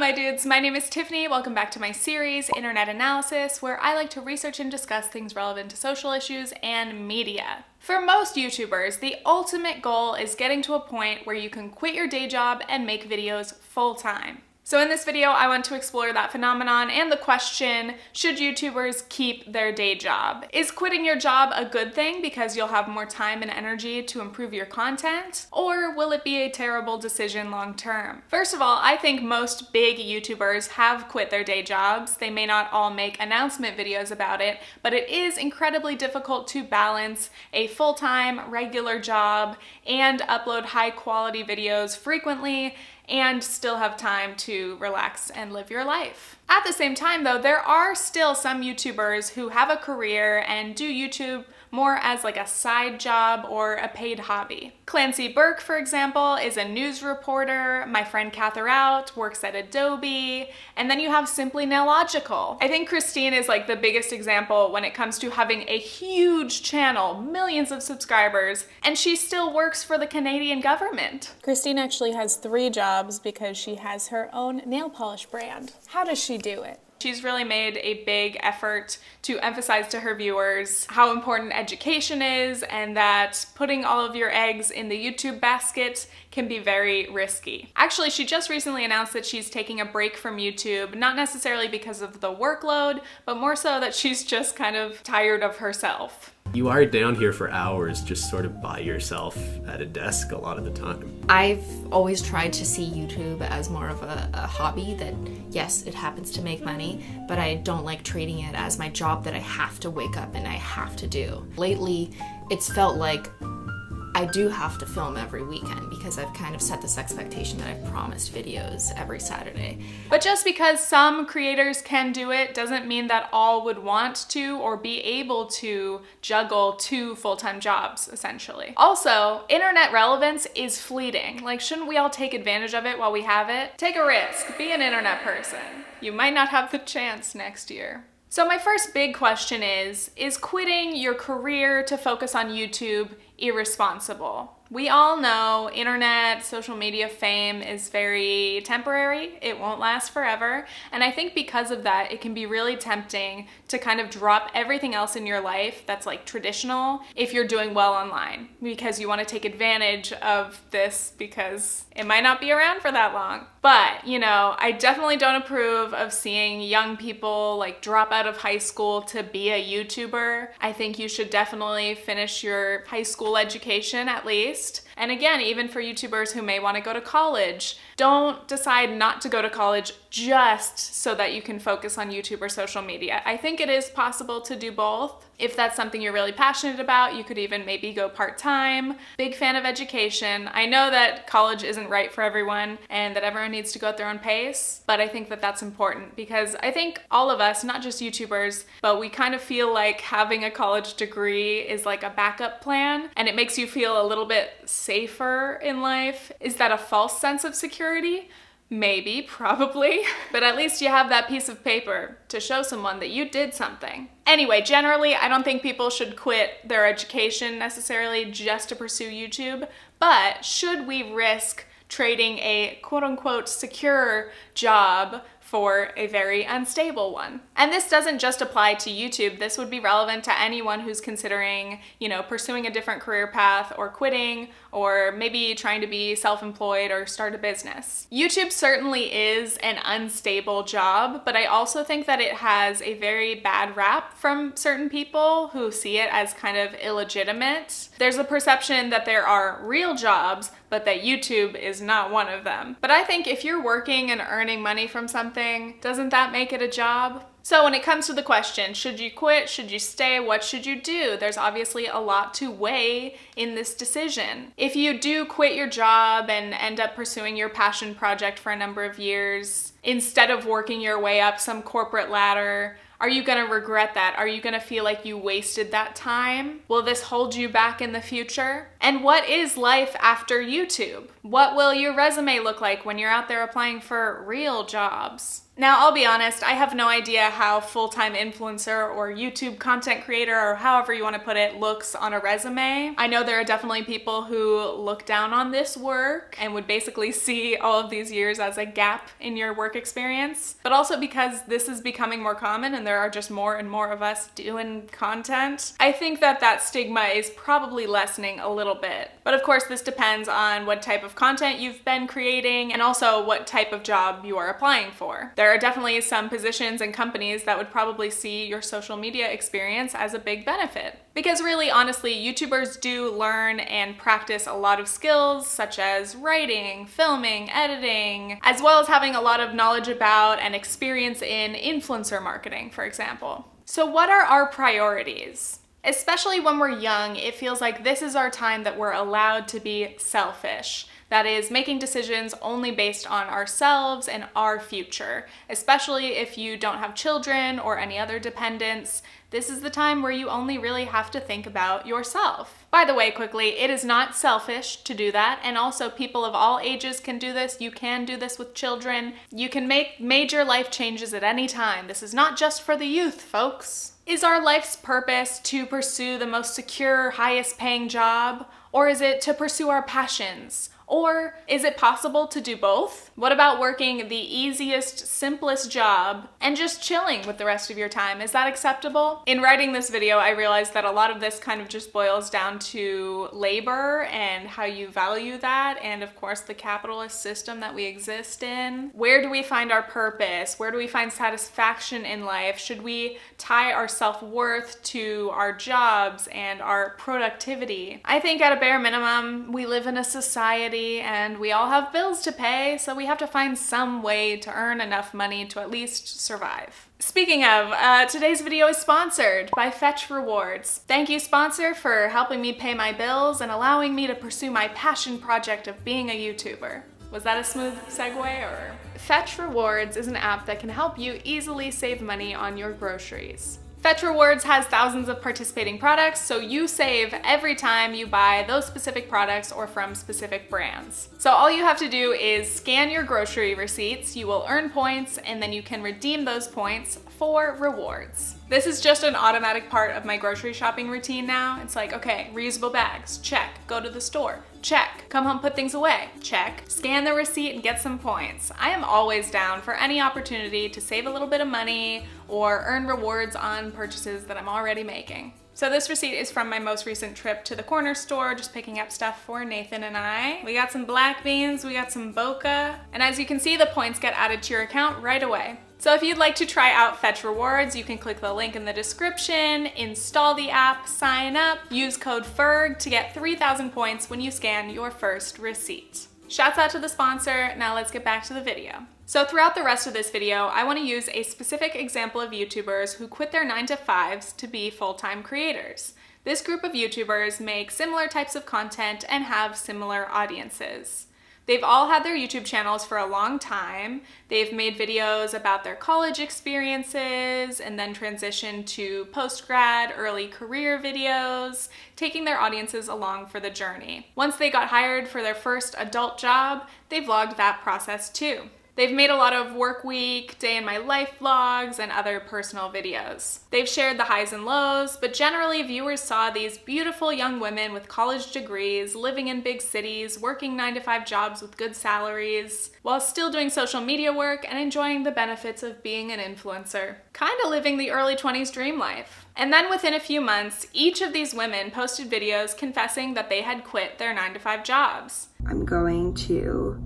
my dudes, my name is Tiffany. Welcome back to my series, Internet Analysis, where I like to research and discuss things relevant to social issues and media. For most YouTubers, the ultimate goal is getting to a point where you can quit your day job and make videos full-time. So in this video, I want to explore that phenomenon and the question, should YouTubers keep their day job? Is quitting your job a good thing because you'll have more time and energy to improve your content? Or will it be a terrible decision long term? First of all, I think most big YouTubers have quit their day jobs. They may not all make announcement videos about it, but it is incredibly difficult to balance a full-time, regular job and upload high-quality videos frequently and still have time to relax and live your life. At the same time though, there are still some YouTubers who have a career and do YouTube more as like a side job or a paid hobby. Clancy Burke, for example, is a news reporter. My friend Cather Out works at Adobe. And then you have Simply Nailogical. I think Christine is like the biggest example when it comes to having a huge channel, millions of subscribers, and she still works for the Canadian government. Christine actually has 3 jobs because she has her own nail polish brand. How does she do it? She's really made a big effort to emphasize to her viewers how important education is and that putting all of your eggs in the YouTube basket can be very risky. Actually, she just recently announced that she's taking a break from YouTube, not necessarily because of the workload, but more so that she's just kind of tired of herself. You are down here for hours just sort of by yourself at a desk a lot of the time. I've always tried to see YouTube as more of a hobby that, yes, it happens to make money, but I don't like treating it as my job that I have to wake up and I have to do. Lately, it's felt like I do have to film every weekend because I've kind of set this expectation that I've promised videos every Saturday. But just because some creators can do it doesn't mean that all would want to or be able to juggle 2 full-time jobs, essentially. Also, internet relevance is fleeting. Like, shouldn't we all take advantage of it while we have it? Take a risk, be an internet person. You might not have the chance next year. So my first big question is quitting your career to focus on YouTube irresponsible? We all know internet, social media fame is very temporary. It won't last forever. And I think because of that, it can be really tempting to kind of drop everything else in your life that's like traditional if you're doing well online, because you want to take advantage of this because it might not be around for that long. But, you know, I definitely don't approve of seeing young people like drop out of high school to be a YouTuber. I think you should definitely finish your high school education at least. And again, even for YouTubers who may want to go to college, don't decide not to go to college just so that you can focus on YouTube or social media. I think it is possible to do both. If that's something you're really passionate about, you could even maybe go part-time. Big fan of education. I know that college isn't right for everyone and that everyone needs to go at their own pace, but I think that that's important because I think all of us, not just YouTubers, but we kind of feel like having a college degree is like a backup plan and it makes you feel a little bit safer in life. Is that a false sense of security? Maybe, probably, but at least you have that piece of paper to show someone that you did something. Anyway, generally, I don't think people should quit their education necessarily just to pursue YouTube, but should we risk trading a quote-unquote secure job for a very unstable one? And this doesn't just apply to YouTube. This would be relevant to anyone who's considering, you know, pursuing a different career path or quitting or maybe trying to be self-employed or start a business. YouTube certainly is an unstable job, but I also think that it has a very bad rap from certain people who see it as kind of illegitimate. There's a perception that there are real jobs, but that YouTube is not one of them. But I think if you're working and earning money from something, doesn't that make it a job? So when it comes to the question, should you quit, should you stay, what should you do? There's obviously a lot to weigh in this decision. If you do quit your job and end up pursuing your passion project for a number of years, instead of working your way up some corporate ladder, are you gonna regret that? Are you gonna feel like you wasted that time? Will this hold you back in the future? And what is life after YouTube? What will your resume look like when you're out there applying for real jobs? Now, I'll be honest, I have no idea how full-time influencer or YouTube content creator, or however you want to put it, looks on a resume. I know there are definitely people who look down on this work and would basically see all of these years as a gap in your work experience, but also because this is becoming more common and there are just more and more of us doing content, I think that that stigma is probably lessening a little bit. But of course, this depends on what type of content you've been creating and also what type of job you are applying for. There are definitely some positions and companies that would probably see your social media experience as a big benefit. Because really, honestly, YouTubers do learn and practice a lot of skills such as writing, filming, editing, as well as having a lot of knowledge about and experience in influencer marketing, for example. So what are our priorities? Especially when we're young, it feels like this is our time that we're allowed to be selfish. That is, making decisions only based on ourselves and our future. Especially if you don't have children or any other dependents, this is the time where you only really have to think about yourself. By the way, quickly, it is not selfish to do that, and also people of all ages can do this. You can do this with children. You can make major life changes at any time. This is not just for the youth, folks. Is our life's purpose to pursue the most secure, highest paying job? Or is it to pursue our passions? Or is it possible to do both? What about working the easiest, simplest job and just chilling with the rest of your time? Is that acceptable? In writing this video, I realized that a lot of this kind of just boils down to labor and how you value that, and of course the capitalist system that we exist in. Where do we find our purpose? Where do we find satisfaction in life? Should we tie our self-worth to our jobs and our productivity? I think at a bare minimum, we live in a society and we all have bills to pay, so we have to find some way to earn enough money to at least survive. Speaking of, today's video is sponsored by Fetch Rewards. Thank you, sponsor, for helping me pay my bills and allowing me to pursue my passion project of being a YouTuber. Was that a smooth segue, or? Fetch Rewards is an app that can help you easily save money on your groceries. Fetch Rewards has thousands of participating products, so you save every time you buy those specific products or from specific brands. So all you have to do is scan your grocery receipts, you will earn points, and then you can redeem those points for rewards. This is just an automatic part of my grocery shopping routine now. It's like, okay, reusable bags, check. Go to the store, check. Come home, put things away, check. Scan the receipt and get some points. I am always down for any opportunity to save a little bit of money or earn rewards on purchases that I'm already making. So this receipt is from my most recent trip to the corner store, just picking up stuff for Nathan and I. We got some black beans, we got some boca, and as you can see, the points get added to your account right away. So if you'd like to try out Fetch Rewards, you can click the link in the description, install the app, sign up, use code FERG to get 3,000 points when you scan your first receipt. Shouts out to the sponsor. Now let's get back to the video. So throughout the rest of this video, I want to use a specific example of YouTubers who quit their 9-to-5s to be full-time creators. This group of YouTubers make similar types of content and have similar audiences. They've all had their YouTube channels for a long time. They've made videos about their college experiences and then transitioned to post-grad, early career videos, taking their audiences along for the journey. Once they got hired for their first adult job, they vlogged that process too. They've made a lot of work week, day in my life vlogs, and other personal videos. They've shared the highs and lows, but generally viewers saw these beautiful young women with college degrees, living in big cities, working 9-to-5 jobs with good salaries, while still doing social media work and enjoying the benefits of being an influencer. Kinda living the early 20s dream life. And then within a few months, each of these women posted videos confessing that they had quit their 9-to-5 jobs. I'm going to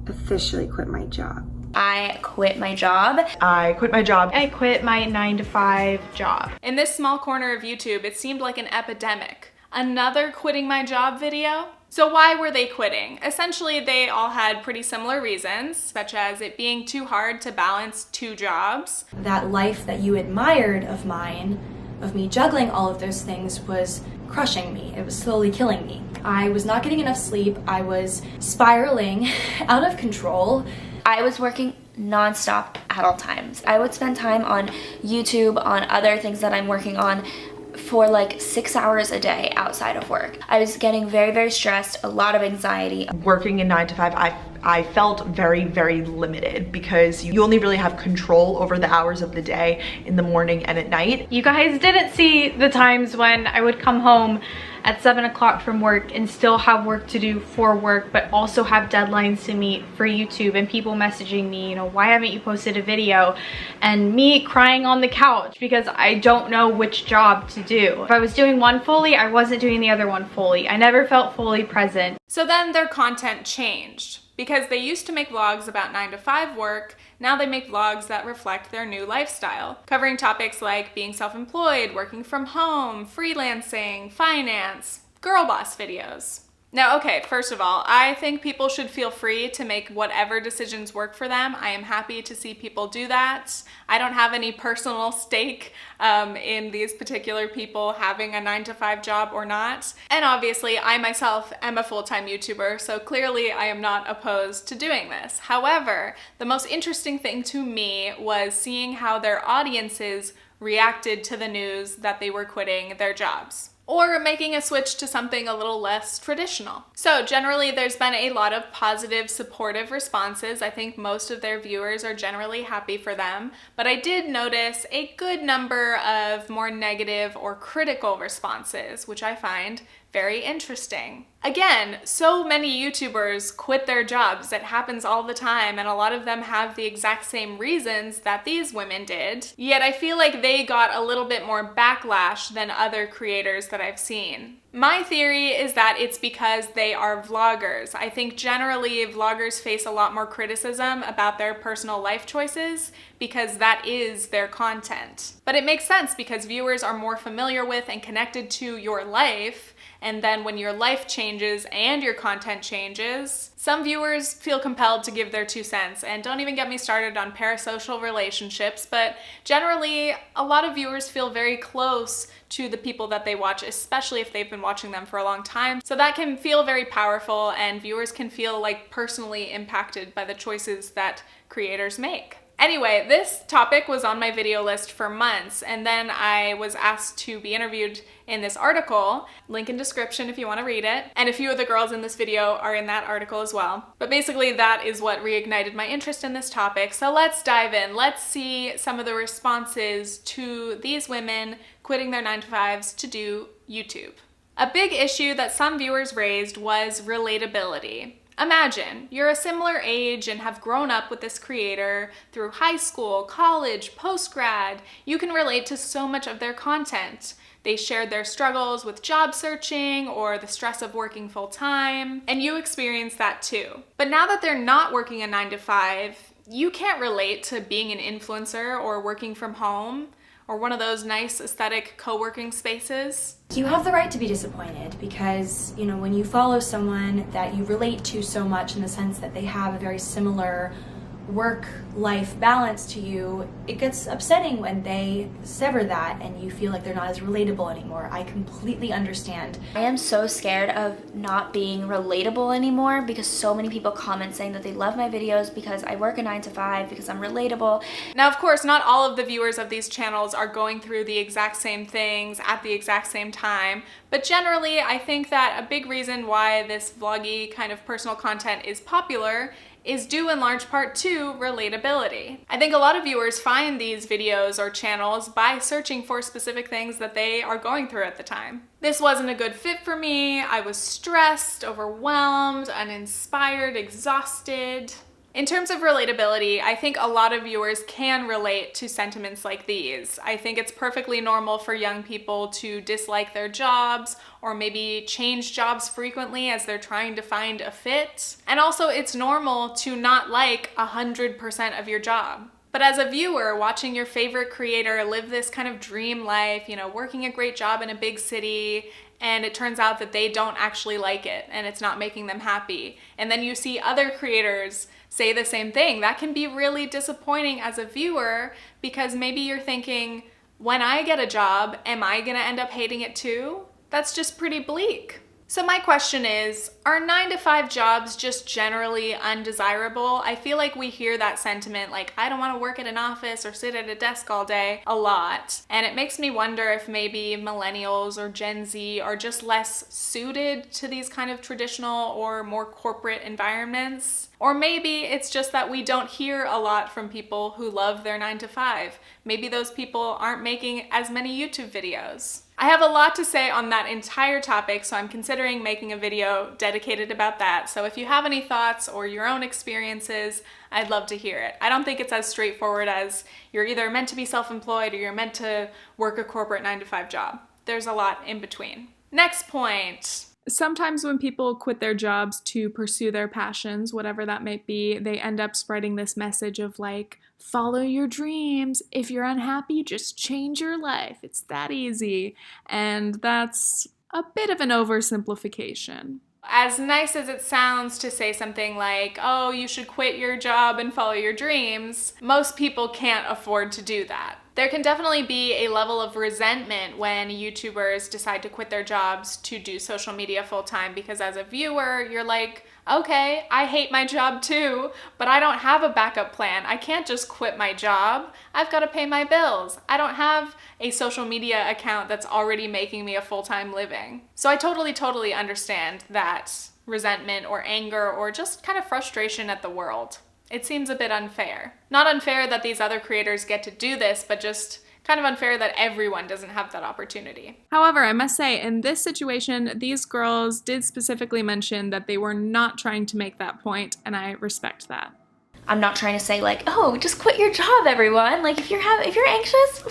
officially quit my job. I quit my job. I quit my job. I quit my 9-to-5 job. In this small corner of YouTube, it seemed like an epidemic. Another quitting my job video? So why were they quitting? Essentially, they all had pretty similar reasons, such as it being too hard to balance 2 jobs. That life that you admired of mine, of me juggling all of those things, was crushing me. It was slowly killing me. I was not getting enough sleep. I was spiraling out of control. I was working nonstop at all times. I would spend time on YouTube, on other things that I'm working on, for like 6 hours a day outside of work. I was getting very, very stressed, a lot of anxiety. Working in 9-to-5, I felt very, very limited because you only really have control over the hours of the day in the morning and at night. You guys didn't see the times when I would come home at 7 o'clock from work and still have work to do for work, but also have deadlines to meet for YouTube, and people messaging me, you know, why haven't you posted a video? And me crying on the couch because I don't know which job to do. If I was doing one fully, I wasn't doing the other one fully. I never felt fully present. So then their content changed. Because they used to make vlogs about 9 to 5 work, now they make vlogs that reflect their new lifestyle, covering topics like being self-employed, working from home, freelancing, finance, girl boss videos. Now, okay, first of all, I think people should feel free to make whatever decisions work for them. I am happy to see people do that. I don't have any personal stake in these particular people having a 9 to 5 job or not. And obviously, I myself am a full-time YouTuber, so clearly I am not opposed to doing this. However, the most interesting thing to me was seeing how their audiences reacted to the news that they were quitting their jobs, or making a switch to something a little less traditional. So generally there's been a lot of positive, supportive responses. I think most of their viewers are generally happy for them, but I did notice a good number of more negative or critical responses, which I find very interesting. Again, so many YouTubers quit their jobs. It happens all the time, and a lot of them have the exact same reasons that these women did. Yet I feel like they got a little bit more backlash than other creators that I've seen. My theory is that it's because they are vloggers. I think generally vloggers face a lot more criticism about their personal life choices because that is their content. But it makes sense because viewers are more familiar with and connected to your life. And then when your life changes and your content changes, some viewers feel compelled to give their 2 cents. And don't even get me started on parasocial relationships, but generally a lot of viewers feel very close to the people that they watch, especially if they've been watching them for a long time. So that can feel very powerful, and viewers can feel like personally impacted by the choices that creators make. Anyway, this topic was on my video list for months, and then I was asked to be interviewed in this article, link in description if you want to read it, and a few of the girls in this video are in that article as well. But basically that is what reignited my interest in this topic, so let's dive in. Let's see some of the responses to these women quitting their 9 to 5s to do YouTube. A big issue that some viewers raised was relatability. Imagine you're a similar age and have grown up with this creator through high school, college, post-grad. You can relate to so much of their content. They shared their struggles with job searching or the stress of working full-time, and you experienced that too. But now that they're not working a 9 to 5, you can't relate to being an influencer or working from home or one of those nice aesthetic co-working spaces. You have the right to be disappointed because, you know, when you follow someone that you relate to so much in the sense that they have a very similar work-life balance to you, it gets upsetting when they sever that and you feel like they're not as relatable anymore. I completely understand. I am so scared of not being relatable anymore because so many people comment saying that they love my videos because I work a 9 to 5, because I'm relatable. Now, of course, not all of the viewers of these channels are going through the exact same things at the exact same time, but generally, I think that a big reason why this vloggy kind of personal content is popular is due in large part to relatability. I think a lot of viewers find these videos or channels by searching for specific things that they are going through at the time. This wasn't a good fit for me. I was stressed, overwhelmed, uninspired, exhausted. In terms of relatability, I think a lot of viewers can relate to sentiments like these. I think it's perfectly normal for young people to dislike their jobs or maybe change jobs frequently as they're trying to find a fit. And also it's normal to not like 100% of your job. But as a viewer, watching your favorite creator live this kind of dream life, you know, working a great job in a big city, and it turns out that they don't actually like it and it's not making them happy. And then you see other creators say the same thing. That can be really disappointing as a viewer because maybe you're thinking, when I get a job, am I gonna end up hating it too? That's just pretty bleak. So my question is, are 9-to-5 jobs just generally undesirable? I feel like we hear that sentiment like, I don't want to work at an office or sit at a desk all day a lot. And it makes me wonder if maybe millennials or Gen Z are just less suited to these kind of traditional or more corporate environments. Or maybe it's just that we don't hear a lot from people who love their 9-to-5. Maybe those people aren't making as many YouTube videos. I have a lot to say on that entire topic, so I'm considering making a video dedicated about that. So if you have any thoughts or your own experiences, I'd love to hear it. I don't think it's as straightforward as you're either meant to be self-employed or you're meant to work a corporate 9-to-5 job. There's a lot in between. Next point. Sometimes when people quit their jobs to pursue their passions, whatever that might be, they end up spreading this message of like, follow your dreams. If you're unhappy, just change your life. It's that easy. And that's a bit of an oversimplification. As nice as it sounds to say something like, oh, you should quit your job and follow your dreams, most people can't afford to do that. There can definitely be a level of resentment when YouTubers decide to quit their jobs to do social media full time, because as a viewer, you're like, okay, I hate my job too, but I don't have a backup plan. I can't just quit my job. I've got to pay my bills. I don't have a social media account that's already making me a full-time living. So I totally understand that resentment or anger or just kind of frustration at the world. It seems a bit unfair. Not unfair that these other creators get to do this, but just kind of unfair that everyone doesn't have that opportunity. However, I must say, in this situation, these girls did specifically mention that they were not trying to make that point, and I respect that. I'm not trying to say like, oh, just quit your job, everyone. Like if you're anxious,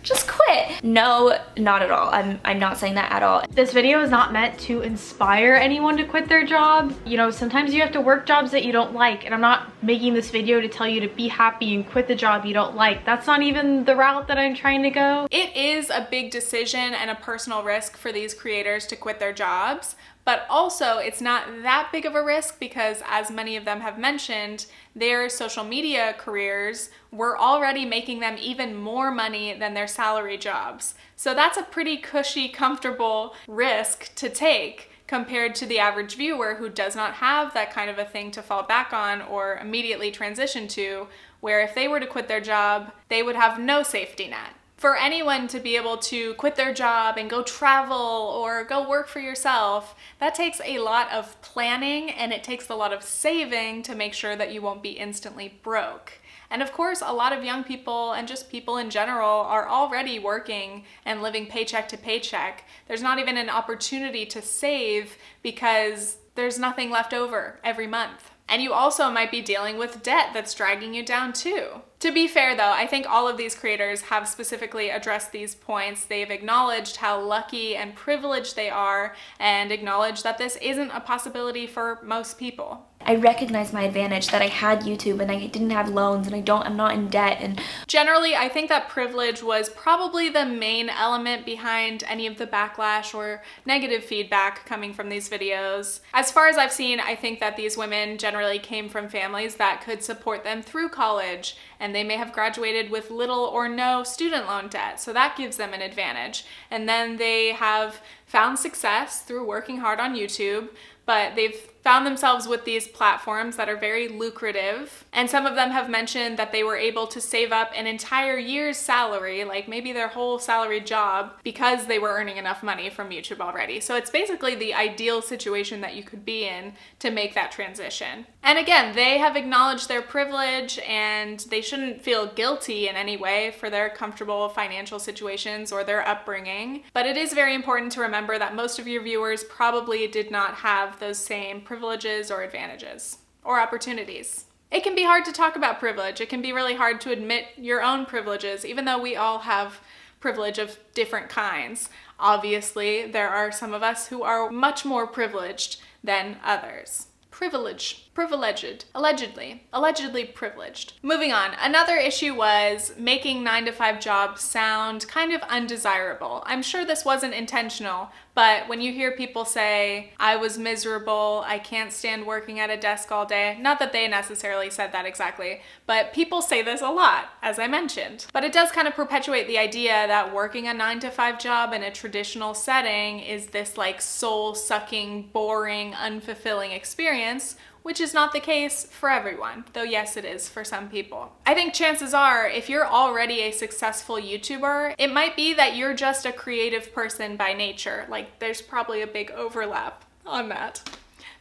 just quit. No, not at all. I'm not saying that at all. This video is not meant to inspire anyone to quit their job. You know, sometimes you have to work jobs that you don't like, and I'm not making this video to tell you to be happy and quit the job you don't like. That's not even the route that I'm trying to go. It is a big decision and a personal risk for these creators to quit their jobs, but also it's not that big of a risk because, as many of them have mentioned, their social media careers were already making them even more money than their salary jobs. So that's a pretty cushy, comfortable risk to take compared to the average viewer who does not have that kind of a thing to fall back on or immediately transition to, where if they were to quit their job, they would have no safety net. For anyone to be able to quit their job and go travel or go work for yourself, that takes a lot of planning and it takes a lot of saving to make sure that you won't be instantly broke. And of course, a lot of young people and just people in general are already working and living paycheck to paycheck. There's not even an opportunity to save because there's nothing left over every month. And you also might be dealing with debt that's dragging you down too. To be fair though, I think all of these creators have specifically addressed these points. They've acknowledged how lucky and privileged they are and acknowledged that this isn't a possibility for most people. I recognize my advantage that I had YouTube and I didn't have loans and I'm not in debt. And generally, I think that privilege was probably the main element behind any of the backlash or negative feedback coming from these videos. As far as I've seen, I think that these women generally came from families that could support them through college, and they may have graduated with little or no student loan debt, so that gives them an advantage. And then they have found success through working hard on YouTube, but they've found themselves with these platforms that are very lucrative. And some of them have mentioned that they were able to save up an entire year's salary, like maybe their whole salary job, because they were earning enough money from YouTube already. So it's basically the ideal situation that you could be in to make that transition. And again, they have acknowledged their privilege and they shouldn't feel guilty in any way for their comfortable financial situations or their upbringing. But it is very important to remember that most of your viewers probably did not have those same privileges or advantages or opportunities. It can be hard to talk about privilege. It can be really hard to admit your own privileges, even though we all have privilege of different kinds. Obviously, there are some of us who are much more privileged than others. Privilege. Privileged. Allegedly privileged. Moving on. Another issue was making 9-to-5 jobs sound kind of undesirable. I'm sure this wasn't intentional, but when you hear people say, I was miserable, I can't stand working at a desk all day, not that they necessarily said that exactly, but people say this a lot, as I mentioned. But it does kind of perpetuate the idea that working a 9-to-5 job in a traditional setting is this like soul-sucking, boring, unfulfilling experience, which is not the case for everyone, though yes, it is for some people. I think chances are, if you're already a successful YouTuber, it might be that you're just a creative person by nature. Like, there's probably a big overlap on that.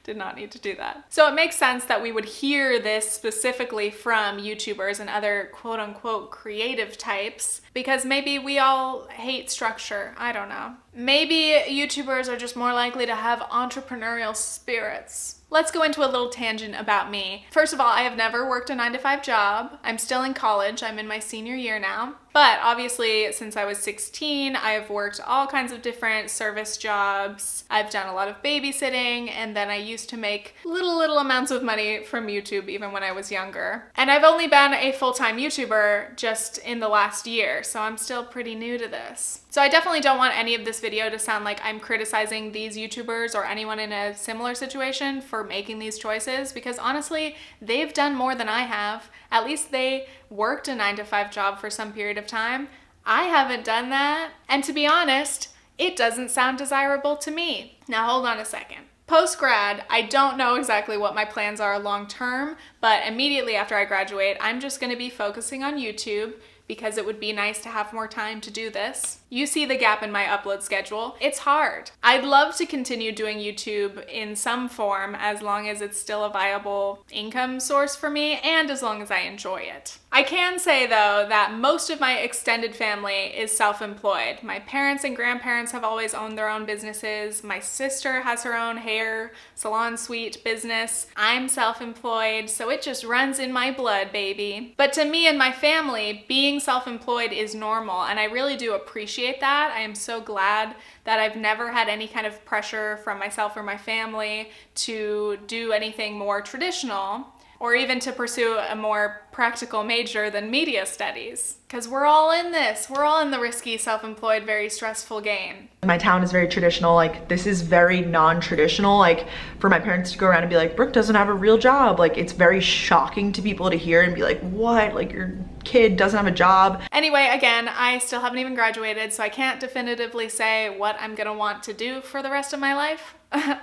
Did not need to do that. So it makes sense that we would hear this specifically from YouTubers and other quote-unquote creative types, because maybe we all hate structure. I don't know. Maybe YouTubers are just more likely to have entrepreneurial spirits. Let's go into a little tangent about me. First of all, I have never worked a 9-to-5 job. I'm still in college. I'm in my senior year now. But obviously, since I was 16, I've worked all kinds of different service jobs. I've done a lot of babysitting, and then I used to make little amounts of money from YouTube even when I was younger. And I've only been a full-time YouTuber just in the last year, so I'm still pretty new to this. So I definitely don't want any of this video to sound like I'm criticizing these YouTubers or anyone in a similar situation for making these choices, because honestly, they've done more than I have. At least they worked a 9-to-5 job for some period of time. I haven't done that. And to be honest, it doesn't sound desirable to me. Now hold on a second. Post-grad, I don't know exactly what my plans are long term, but immediately after I graduate, I'm just gonna be focusing on YouTube, because it would be nice to have more time to do this. You see the gap in my upload schedule. It's hard. I'd love to continue doing YouTube in some form as long as it's still a viable income source for me and as long as I enjoy it. I can say though that most of my extended family is self-employed. My parents and grandparents have always owned their own businesses. My sister has her own hair salon suite business. I'm self-employed, so it just runs in my blood, baby. But to me and my family, being self-employed is normal, and I really do appreciate that. I am so glad that I've never had any kind of pressure from myself or my family to do anything more traditional, or even to pursue a more practical major than media studies. Because we're all in this. We're all in the risky, self-employed, very stressful game. My town is very traditional. Like, this is very non-traditional. Like, for my parents to go around and be like, Brooke doesn't have a real job. Like, it's very shocking to people to hear and be like, what? Like, your kid doesn't have a job. Anyway, again, I still haven't even graduated, so I can't definitively say what I'm gonna want to do for the rest of my life,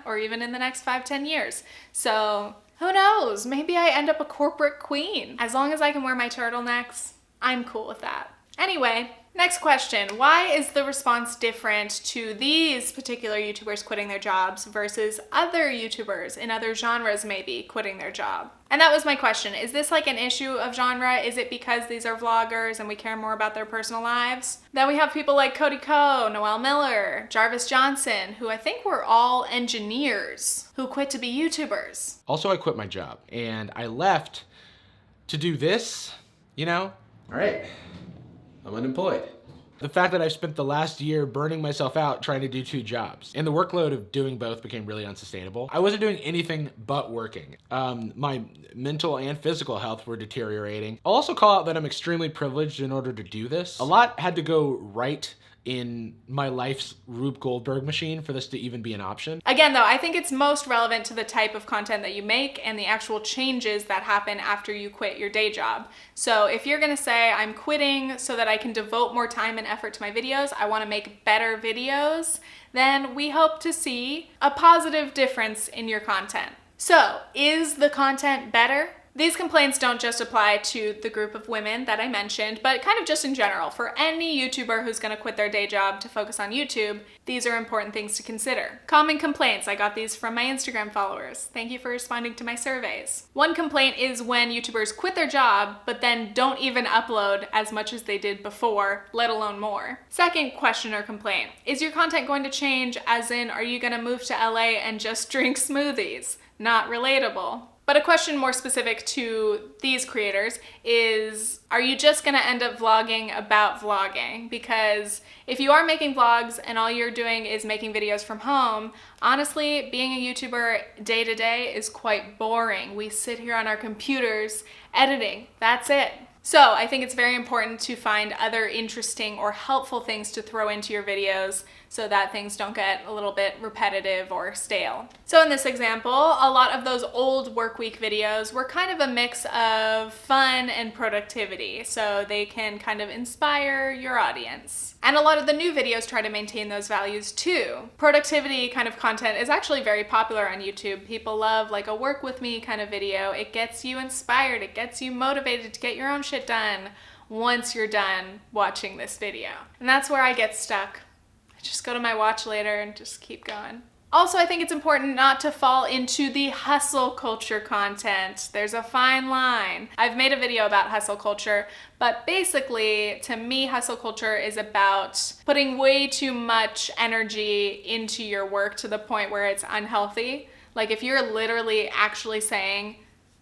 or even in the next 5-10 years. So, who knows? Maybe I end up a corporate queen. As long as I can wear my turtlenecks, I'm cool with that. Anyway, next question. Why is the response different to these particular YouTubers quitting their jobs versus other YouTubers in other genres maybe quitting their job? And that was my question. Is this like an issue of genre? Is it because these are vloggers and we care more about their personal lives? Then we have people like Cody Ko, Noel Miller, Jarvis Johnson, who I think were all engineers who quit to be YouTubers. Also, I quit my job and I left to do this, you know? All right, I'm unemployed. The fact that I've spent the last year burning myself out trying to do 2 jobs, and the workload of doing both became really unsustainable. I wasn't doing anything but working. My mental and physical health were deteriorating. I'll also call out that I'm extremely privileged in order to do this. A lot had to go right in my life's Rube Goldberg machine for this to even be an option. Again though, I think it's most relevant to the type of content that you make and the actual changes that happen after you quit your day job. So if you're gonna say, I'm quitting so that I can devote more time and effort to my videos, I wanna make better videos, then we hope to see a positive difference in your content. So, is the content better? These complaints don't just apply to the group of women that I mentioned, but kind of just in general. For any YouTuber who's gonna quit their day job to focus on YouTube, these are important things to consider. Common complaints, I got these from my Instagram followers. Thank you for responding to my surveys. One complaint is when YouTubers quit their job, but then don't even upload as much as they did before, let alone more. Second question or complaint, is your content going to change, as in, are you gonna move to LA and just drink smoothies? Not relatable. But a question more specific to these creators is, are you just gonna end up vlogging about vlogging? Because if you are making vlogs and all you're doing is making videos from home, honestly, being a YouTuber day to day is quite boring. We sit here on our computers editing, that's it. So I think it's very important to find other interesting or helpful things to throw into your videos so that things don't get a little bit repetitive or stale. So in this example, a lot of those old work week videos were kind of a mix of fun and productivity, so they can kind of inspire your audience. And a lot of the new videos try to maintain those values too. Productivity kind of content is actually very popular on YouTube. People love like a work with me kind of video. It gets you inspired, it gets you motivated to get your own shit done once you're done watching this video. And that's where I get stuck. I just go to my watch later and just keep going. Also, I think it's important not to fall into the hustle culture content. There's a fine line. I've made a video about hustle culture, but basically, to me, hustle culture is about putting way too much energy into your work to the point where it's unhealthy. Like if you're literally actually saying,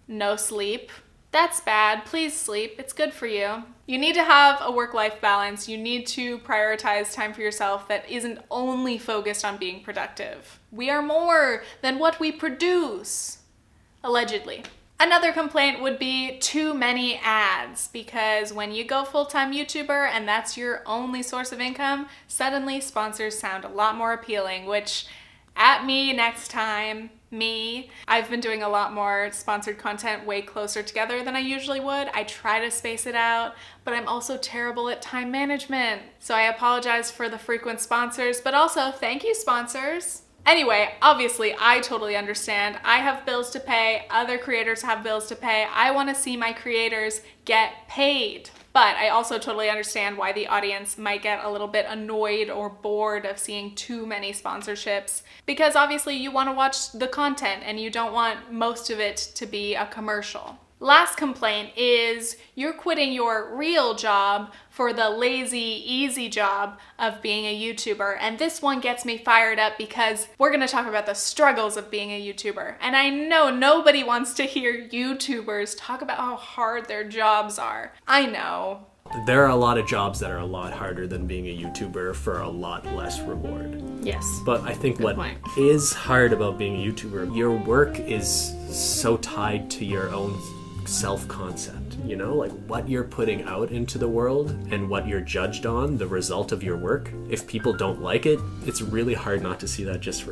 no sleep, that's bad, please sleep, it's good for you. You need to have a work-life balance. You need to prioritize time for yourself that isn't only focused on being productive. We are more than what we produce, allegedly. Another complaint would be too many ads, because when you go full-time YouTuber and that's your only source of income, suddenly sponsors sound a lot more appealing, which at me next time. I've been doing a lot more sponsored content way closer together than I usually would. I try to space it out, but I'm also terrible at time management. So I apologize for the frequent sponsors, but also thank you, sponsors. Anyway, obviously, I totally understand. I have bills to pay, other creators have bills to pay. I want to see my creators get paid. But I also totally understand why the audience might get a little bit annoyed or bored of seeing too many sponsorships, because obviously you want to watch the content and you don't want most of it to be a commercial. Last complaint is you're quitting your real job for the lazy, easy job of being a YouTuber. And this one gets me fired up because we're gonna talk about the struggles of being a YouTuber. And I know nobody wants to hear YouTubers talk about how hard their jobs are. I know. There are a lot of jobs that are a lot harder than being a YouTuber for a lot less reward. Yes. But I think what is hard about being a YouTuber, your work is so tied to your own self-concept, you know, like what you're putting out into the world and what you're judged on, the result of your work. If people don't like it, it's really hard not to see that just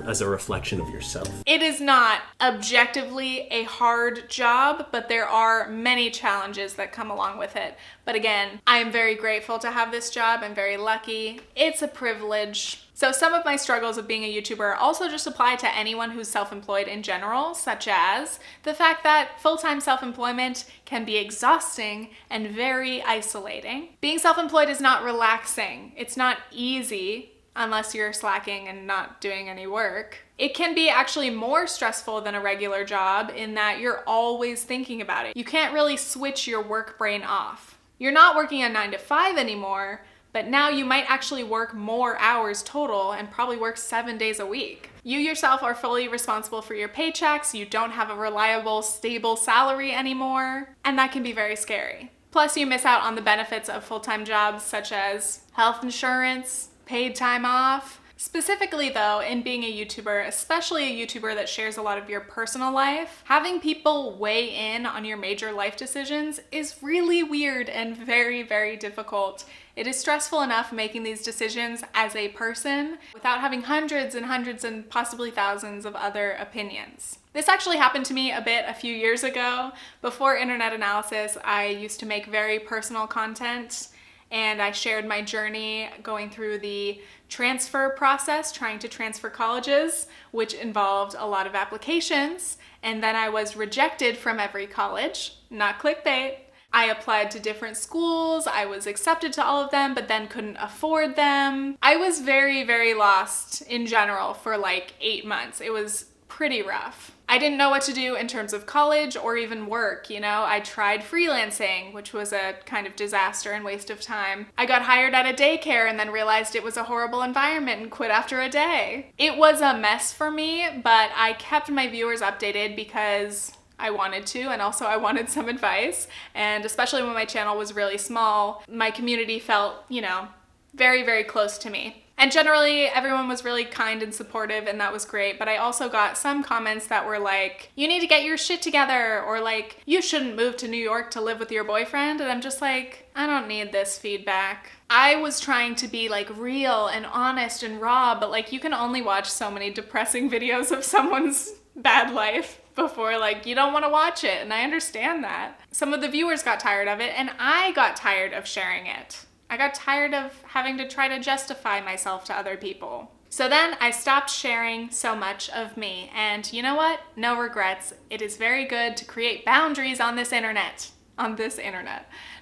as a reflection of yourself. It is not objectively a hard job, but there are many challenges that come along with it. But again, I am very grateful to have this job. I'm very lucky. It's a privilege. So some of my struggles of being a YouTuber also just apply to anyone who's self-employed in general, such as the fact that full-time self-employment can be exhausting and very isolating. Being self-employed is not relaxing. It's not easy unless you're slacking and not doing any work. It can be actually more stressful than a regular job in that you're always thinking about it. You can't really switch your work brain off. You're not working a 9 to 5 anymore, but now you might actually work more hours total and probably work 7 days a week. You yourself are fully responsible for your paychecks. You don't have a reliable, stable salary anymore, and that can be very scary. Plus, you miss out on the benefits of full-time jobs such as health insurance, paid time off. Specifically though, in being a YouTuber, especially a YouTuber that shares a lot of your personal life, having people weigh in on your major life decisions is really weird and very, very difficult. It is stressful enough making these decisions as a person without having hundreds and possibly thousands of other opinions. This actually happened to me a few years ago. Before internet analysis, I used to make very personal content, and I shared my journey going through the transfer process, trying to transfer colleges, which involved a lot of applications, and then I was rejected from every college, not clickbait. I applied to different schools, I was accepted to all of them, but then couldn't afford them. I was very, very lost in general for like 8 months. It was pretty rough. I didn't know what to do in terms of college or even work, you know? I tried freelancing, which was a kind of disaster and waste of time. I got hired at a daycare and then realized it was a horrible environment and quit after a day. It was a mess for me, but I kept my viewers updated because I wanted to, and also I wanted some advice. And especially when my channel was really small, my community felt, you know, very, very close to me. And generally, everyone was really kind and supportive, and that was great. But I also got some comments that were like, you need to get your shit together, or like, you shouldn't move to New York to live with your boyfriend. And I'm just like, I don't need this feedback. I was trying to be like real and honest and raw, but like, you can only watch so many depressing videos of someone's bad life before like you don't want to watch it. And I understand that. Some of the viewers got tired of it, and I got tired of sharing it. I got tired of having to try to justify myself to other people. So then I stopped sharing so much of me. And you know what? No regrets. It is very good to create boundaries on this internet.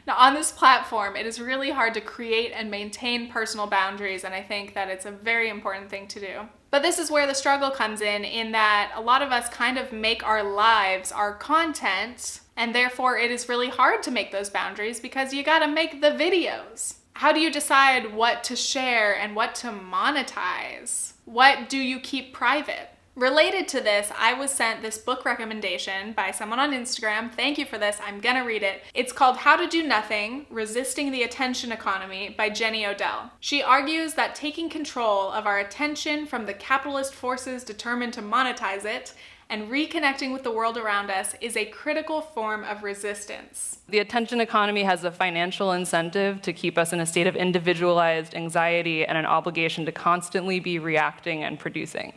Now, on this platform, it is really hard to create and maintain personal boundaries, and I think that it's a very important thing to do. But this is where the struggle comes in that a lot of us kind of make our lives our content, and therefore it is really hard to make those boundaries because you gotta make the videos. How do you decide what to share and what to monetize? What do you keep private? Related to this, I was sent this book recommendation by someone on Instagram. Thank you for this. I'm gonna read it. It's called How to Do Nothing: Resisting the Attention Economy by Jenny Odell. She argues that taking control of our attention from the capitalist forces determined to monetize it and reconnecting with the world around us is a critical form of resistance. The attention economy has a financial incentive to keep us in a state of individualized anxiety and an obligation to constantly be reacting and producing.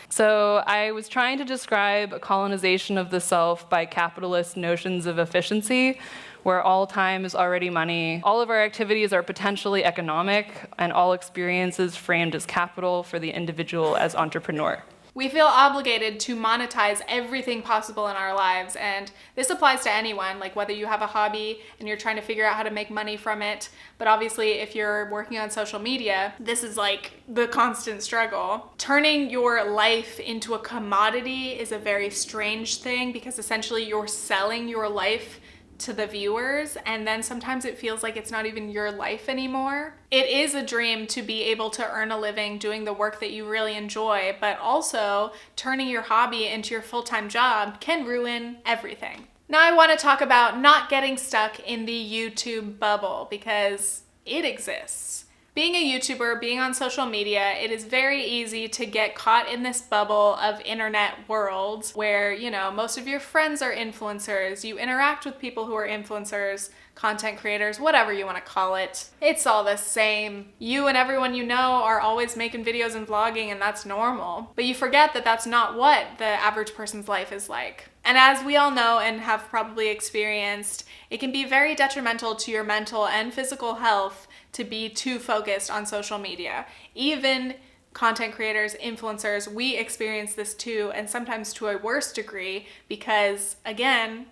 So I was trying to describe a colonization of the self by capitalist notions of efficiency, where all time is already money. All of our activities are potentially economic, and all experiences framed as capital for the individual as entrepreneur. We feel obligated to monetize everything possible in our lives, and this applies to anyone, like whether you have a hobby and you're trying to figure out how to make money from it, but obviously if you're working on social media, this is like the constant struggle. Turning your life into a commodity is a very strange thing because essentially you're selling your life to the viewers, and then sometimes it feels like it's not even your life anymore. It is a dream to be able to earn a living doing the work that you really enjoy, but also turning your hobby into your full-time job can ruin everything. Now I want to talk about not getting stuck in the YouTube bubble because it exists. Being a YouTuber, being on social media, it is very easy to get caught in this bubble of internet world where, you know, most of your friends are influencers, you interact with people who are influencers, content creators, whatever you want to call it. It's all the same. You and everyone you know are always making videos and vlogging, and that's normal. But you forget that that's not what the average person's life is like. And as we all know and have probably experienced, it can be very detrimental to your mental and physical health to be too focused on social media. Even content creators, influencers, we experience this too, and sometimes to a worse degree because, again,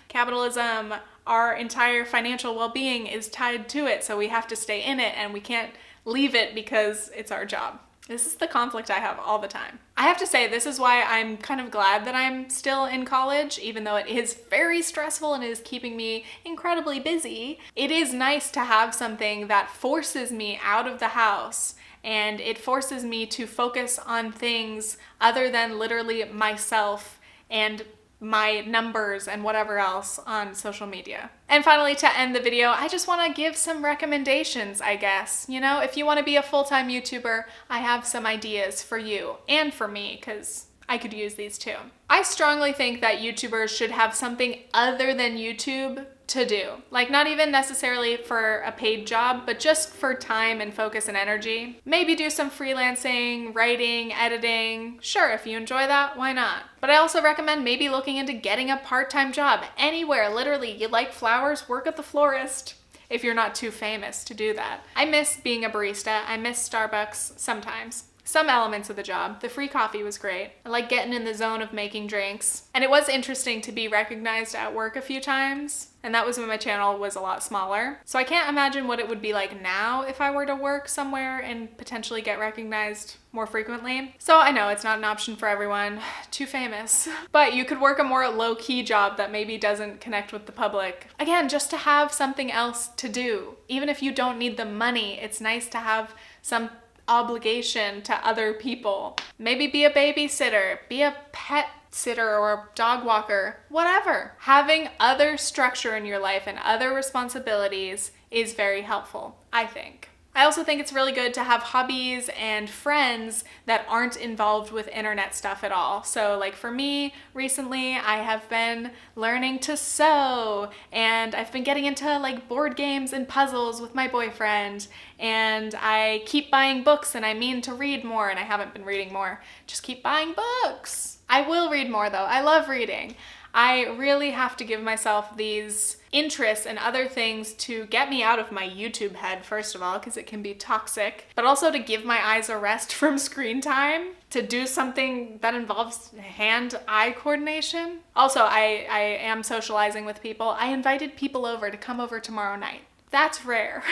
capitalism, our entire financial well-being is tied to it, so we have to stay in it and we can't leave it because it's our job. This is the conflict I have all the time. I have to say, this is why I'm kind of glad that I'm still in college, even though it is very stressful and is keeping me incredibly busy. It is nice to have something that forces me out of the house, and it forces me to focus on things other than literally myself and my numbers and whatever else on social media. And finally, to end the video, I just want to give some recommendations, I guess. You know, if you want to be a full-time YouTuber, I have some ideas for you and for me, because I could use these too. I strongly think that YouTubers should have something other than YouTube to do. Like, not even necessarily for a paid job, but just for time and focus and energy. Maybe do some freelancing, writing, editing. Sure, if you enjoy that, why not? But I also recommend maybe looking into getting a part-time job anywhere. Literally, you like flowers, work at the florist. If you're not too famous to do that. I miss being a barista. I miss Starbucks sometimes. some elements of the job. The free coffee was great. I like getting in the zone of making drinks. And it was interesting to be recognized at work a few times. And that was when my channel was a lot smaller. So I can't imagine what it would be like now if I were to work somewhere and potentially get recognized more frequently. So I know it's not an option for everyone, too famous. But you could work a more low-key job that maybe doesn't connect with the public. Again, just to have something else to do. Even if you don't need the money, it's nice to have some obligation to other people. Maybe be a babysitter, be a pet sitter or a dog walker, whatever. Having other structure in your life and other responsibilities is very helpful, I think. I also think it's really good to have hobbies and friends that aren't involved with internet stuff at all. So like for me, recently I have been learning to sew, and I've been getting into like board games and puzzles with my boyfriend, and I keep buying books, and I mean to read more, and I haven't been reading more. Just keep buying books. I will read more though. I love reading. I really have to give myself these interests and other things to get me out of my YouTube head, first of all, because it can be toxic, but also to give my eyes a rest from screen time, to do something that involves hand-eye coordination. Also, I am socializing with people. I invited people over to come over tomorrow night. That's rare.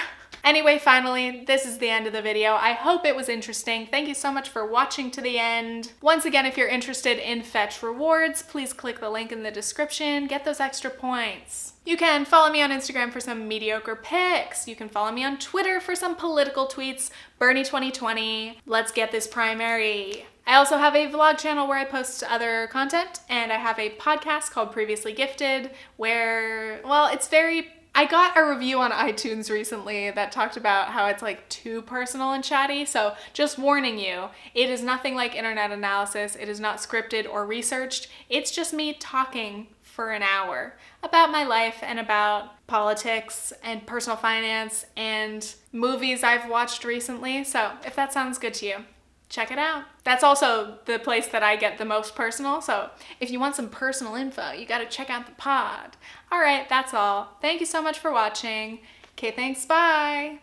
Anyway, finally, this is the end of the video. I hope it was interesting. Thank you so much for watching to the end. Once again, if you're interested in Fetch rewards, please click the link in the description. Get those extra points. You can follow me on Instagram for some mediocre pics. You can follow me on Twitter for some political tweets. Bernie 2020. Let's get this primary. I also have a vlog channel where I post other content, and I have a podcast called Previously Gifted where, well, I got a review on iTunes recently that talked about how it's like too personal and chatty, so just warning you, it is nothing like internet analysis. It is not scripted or researched. It's just me talking for an hour about my life and about politics and personal finance and movies I've watched recently. So if that sounds good to you, check it out. That's also the place that I get the most personal, so if you want some personal info, you gotta check out the pod. All right, that's all. Thank you so much for watching. Okay, thanks, bye.